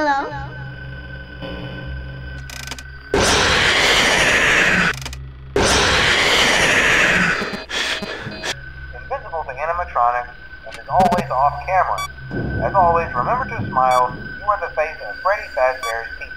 Hello? Invisible to animatronics and is always off camera. As always, remember to smile. You are the face of Freddy Fazbear's Pizza.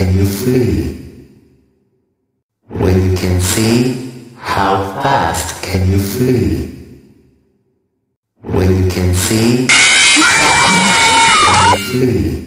Can you flee? When you can see how How fast can you flee? When you can see, can you flee?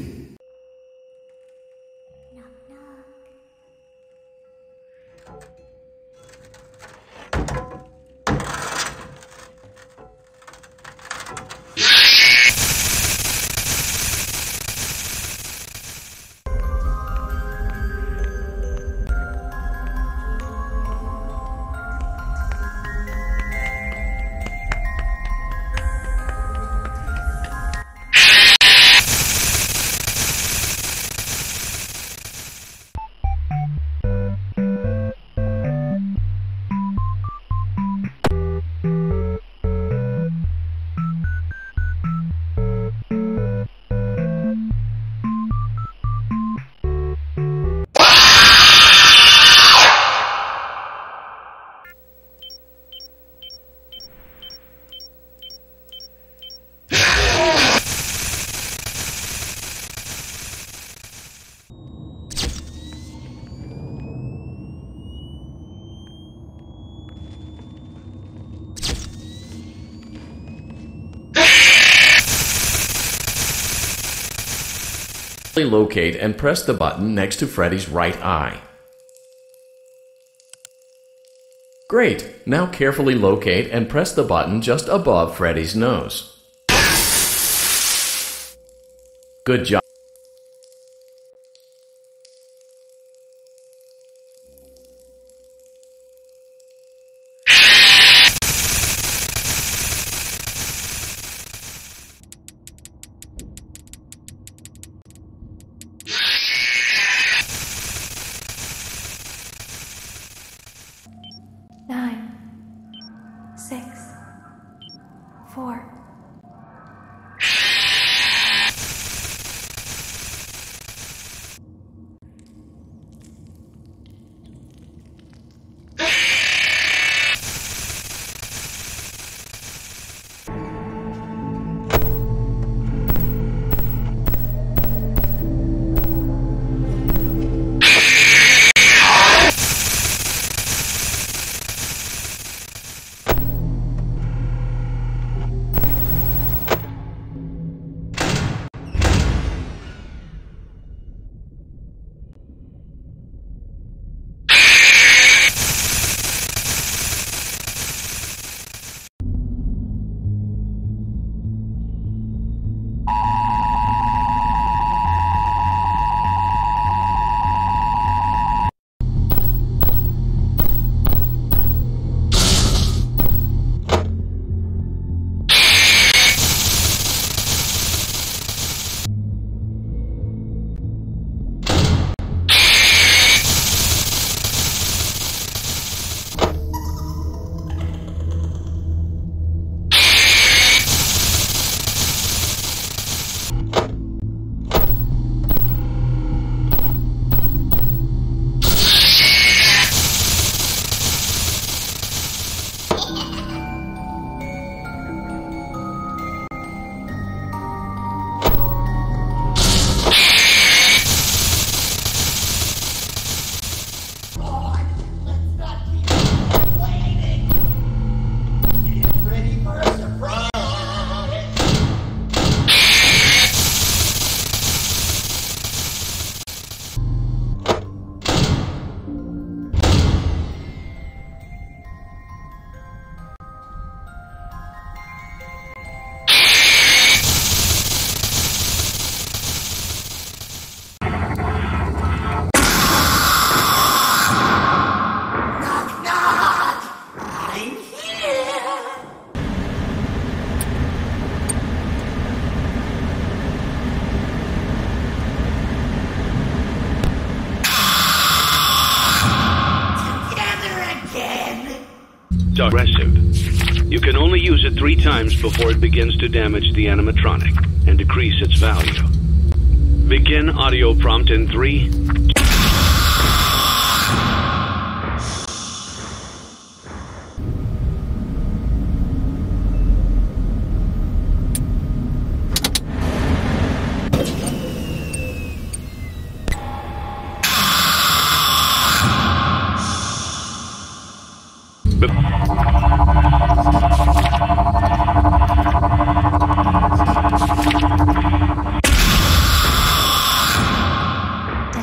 Locate and press the button next to Freddy's right eye. Great! Now carefully locate and press the button just above Freddy's nose. Good job. Aggressive. You can only use it 3 times before it begins to damage the animatronic and decrease its value. Begin audio prompt in 3, Did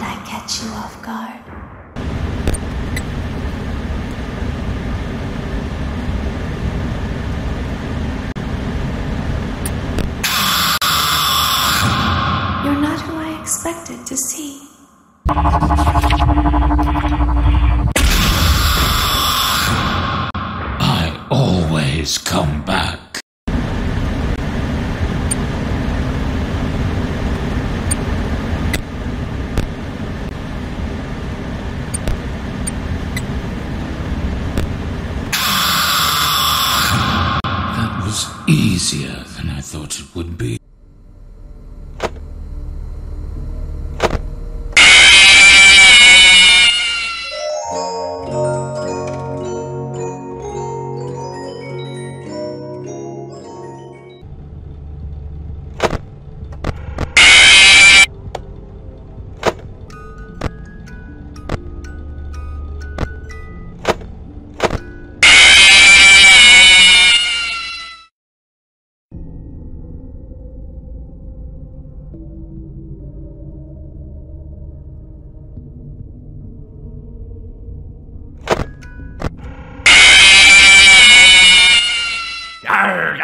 I catch you off guard? You're not who I expected to see. I always come back. That was easier than I thought it would be.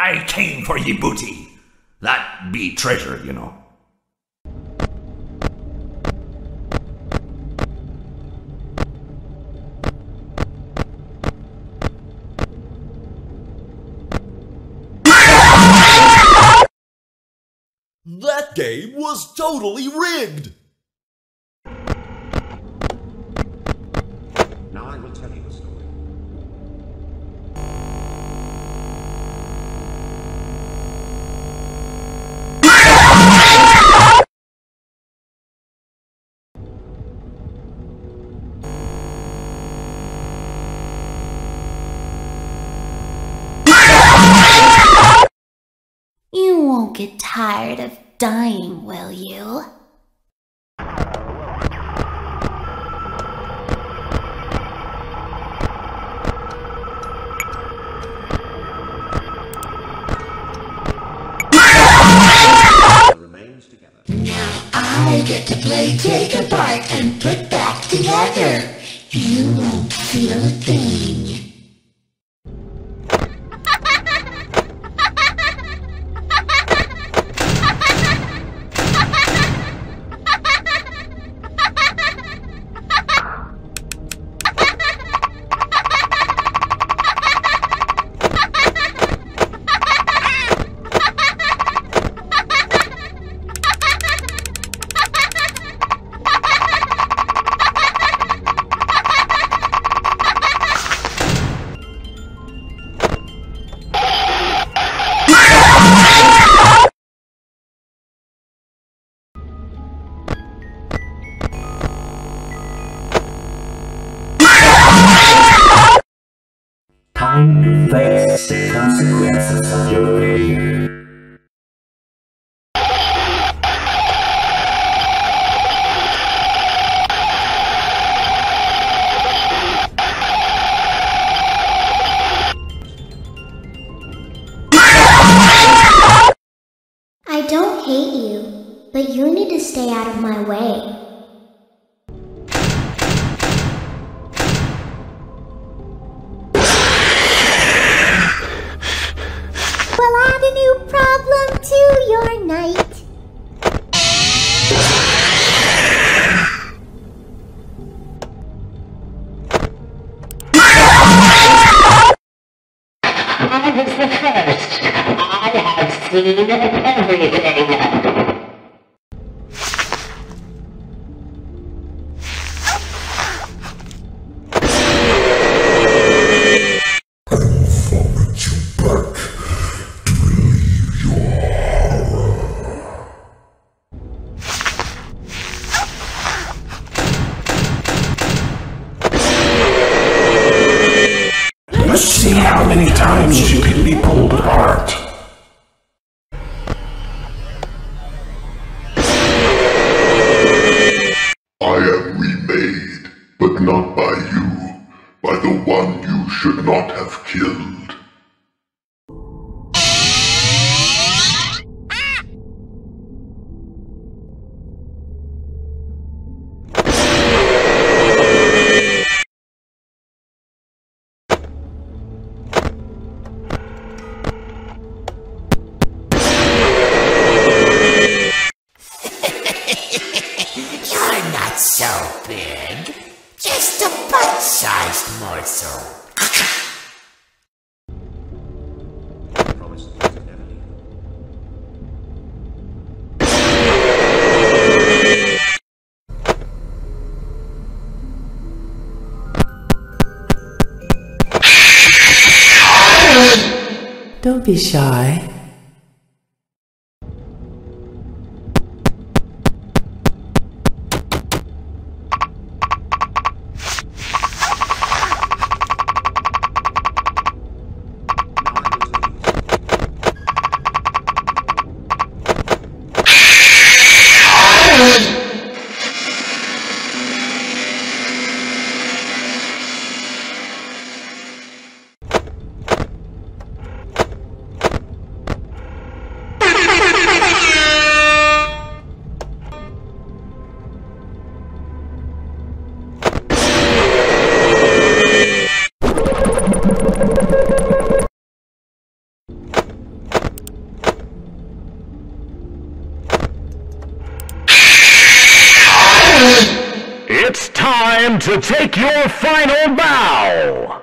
I came for ye booty. That be treasure, you know. That game was totally rigged! Now I will tell you the story. You won't get tired of dying, will you? Remains together. I get to play take apart and put back together. You won't feel a thing. Time to face the consequences of your failure. I don't hate you, but you need to stay out of my way. We'll add a new problem to your night. I was the first. I have seen everything. Let's see how many times you can be pulled apart. I am remade, but not by you, by the one you should not have killed. You're not so big. Just a bite-sized morsel. Promise to never leave. Don't be shy. It's time to take your final bow!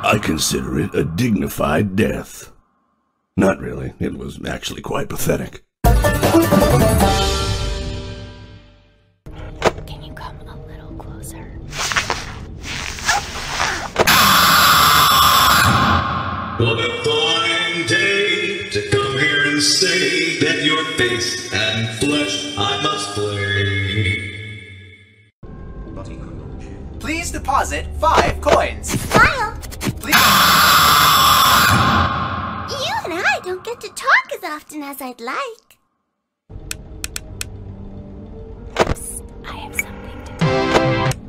I consider it a dignified death. Not really. It was actually quite pathetic. Can you come a little closer? What a fine day to come here and say that your face and flesh I must play. Please deposit 5 coins. Smile! Please. You and I don't get to talk as often as I'd like. I have something to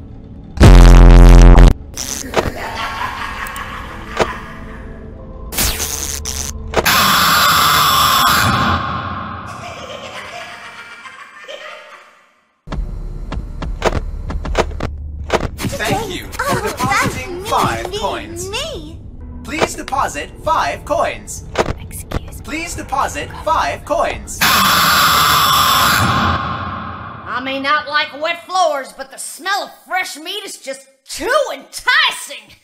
Thank you for depositing 5 coins. Me? Please deposit 5 coins. Excuse me. Please deposit 5 coins. I may not like wet floors, but the smell of fresh meat is just too enticing!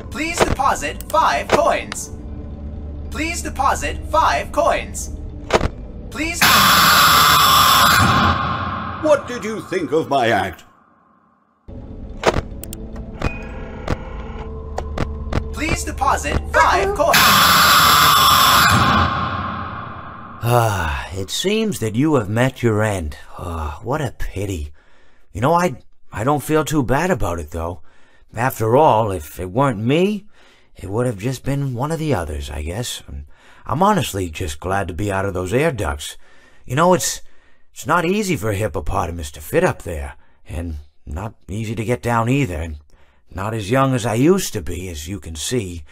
Please deposit 5 coins. Please deposit 5 coins. Please. What did you think of my act? Please deposit 5 coins. It seems that you have met your end. What a pity. You know, I don't feel too bad about it, though. After all, if it weren't me, it would have just been one of the others, I guess. I'm honestly just glad to be out of those air ducts. You know, it's not easy for a hippopotamus to fit up there, and not easy to get down either, and not as young as I used to be, as you can see.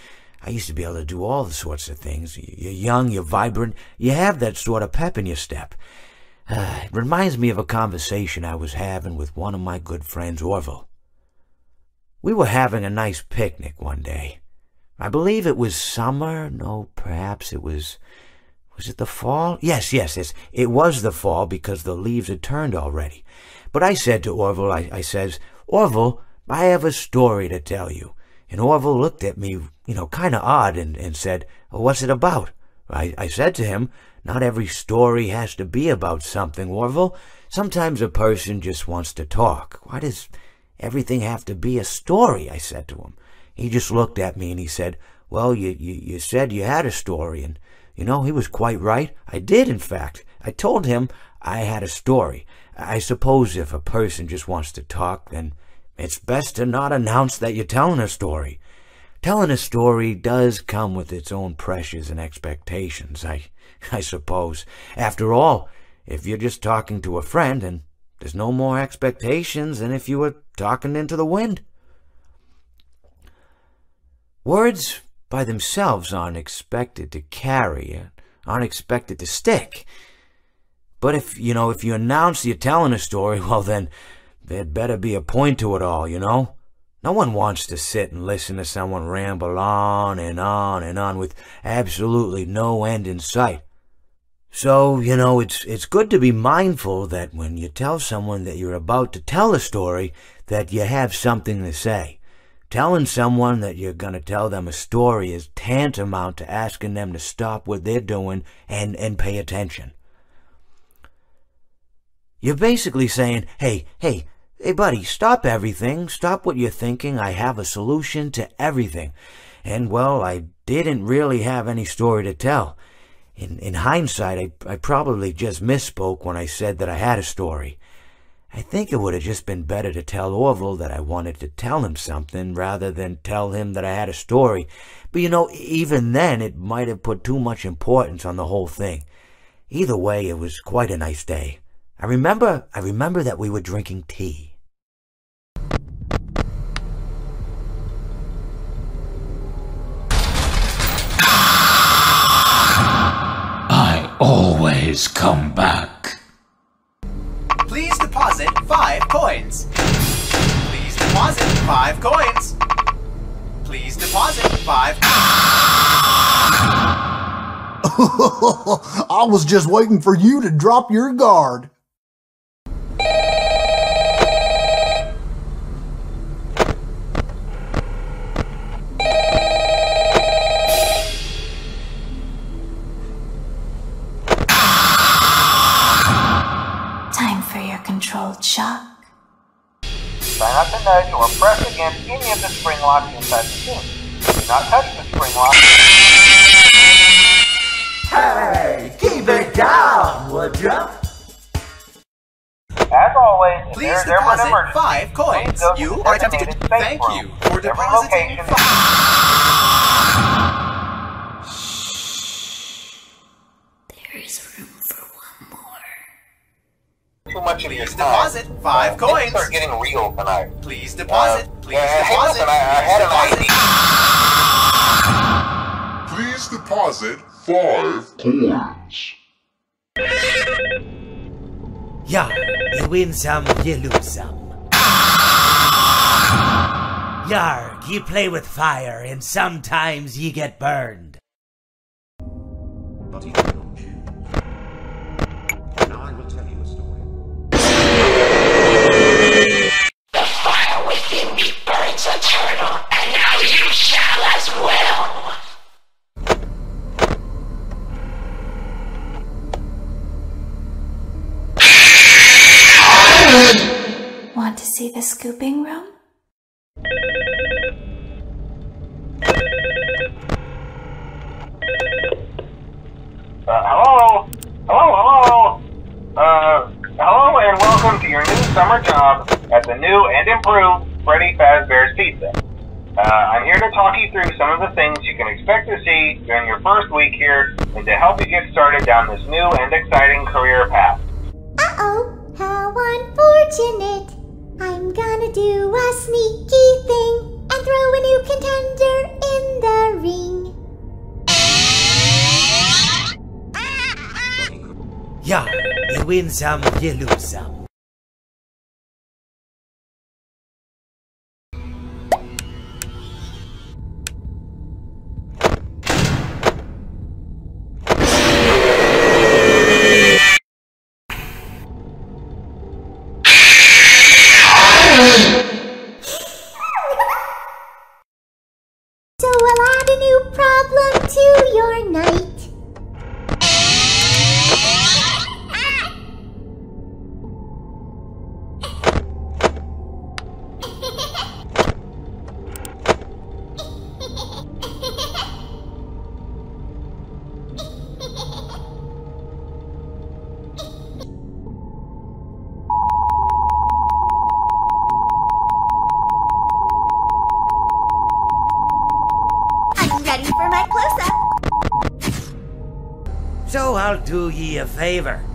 I used to be able to do all the sorts of things. You're young, you're vibrant, you have that sort of pep in your step. It reminds me of a conversation I was having with one of my good friends, Orville. We were having a nice picnic one day. I believe it was summer. No, perhaps it was it the fall? Yes, it was the fall because the leaves had turned already. But I said to Orville, I says, Orville, I have a story to tell you. And Orville looked at me, kind of odd and said, what's it about? I said to him, Not every story has to be about something, Orville. Sometimes a person just wants to talk. Why does everything have to be a story? I said to him. He just looked at me and he said, well, you said you had a story, and, you know, he was quite right. I did, in fact. I told him I had a story. I suppose if a person just wants to talk, then it's best to not announce that you're telling a story. Telling a story does come with its own pressures and expectations, I suppose. After all, if you're just talking to a friend, then there's no more expectations than if you were talking into the wind. Words by themselves aren't expected to carry, aren't expected to stick. But if you announce you're telling a story, well then, there'd better be a point to it all, you know? No one wants to sit and listen to someone ramble on and on and on with absolutely no end in sight. So, it's good to be mindful that when you tell someone that you're about to tell a story, that you have something to say. Telling someone that you're going to tell them a story is tantamount to asking them to stop what they're doing and pay attention. You're basically saying, hey buddy, stop everything, stop what you're thinking, I have a solution to everything. And, well, I didn't really have any story to tell. In hindsight, I probably just misspoke when I said that I had a story. I think it would have just been better to tell Orville that I wanted to tell him something rather than tell him that I had a story. But, even then, it might have put too much importance on the whole thing. Either way, it was quite a nice day. I remember that we were drinking tea. I always come back. Please deposit 5 coins. Please deposit 5 coins. Please deposit 5. I was just waiting for you to drop your guard. Time for your controlled shock. Try not to nudge or press against any of the spring locks inside the scene. Do not touch the spring lock. Hey, keep it down, would ya? As always, if please there's ever an deposit emergency, 5 coins. You are attempting to thank you for depositing 5. There is room for one more. Too much of please deposit 5 coins. Things are getting real tonight. Please deposit. Please deposit. Hey, listen, I had an idea. Please deposit 5 coins. Yeah, you win some, you lose some. Yarg, you play with fire, and sometimes you get burned. But he did not choose. Now I will tell you a story. The fire within me burns eternal, and now you shall as well. Want to see the scooping room? Hello and welcome to your new summer job at the new and improved Freddy Fazbear's Pizza. I'm here to talk you through some of the things you can expect to see during your first week here and to help you get started down this new and exciting career path. Uh-oh, how unfortunate. I'm gonna do a sneaky thing and throw a new contender in the ring. Yeah, you win some, you lose some. So we'll add a new problem to your night. for my close-up. So I'll do ye a favor.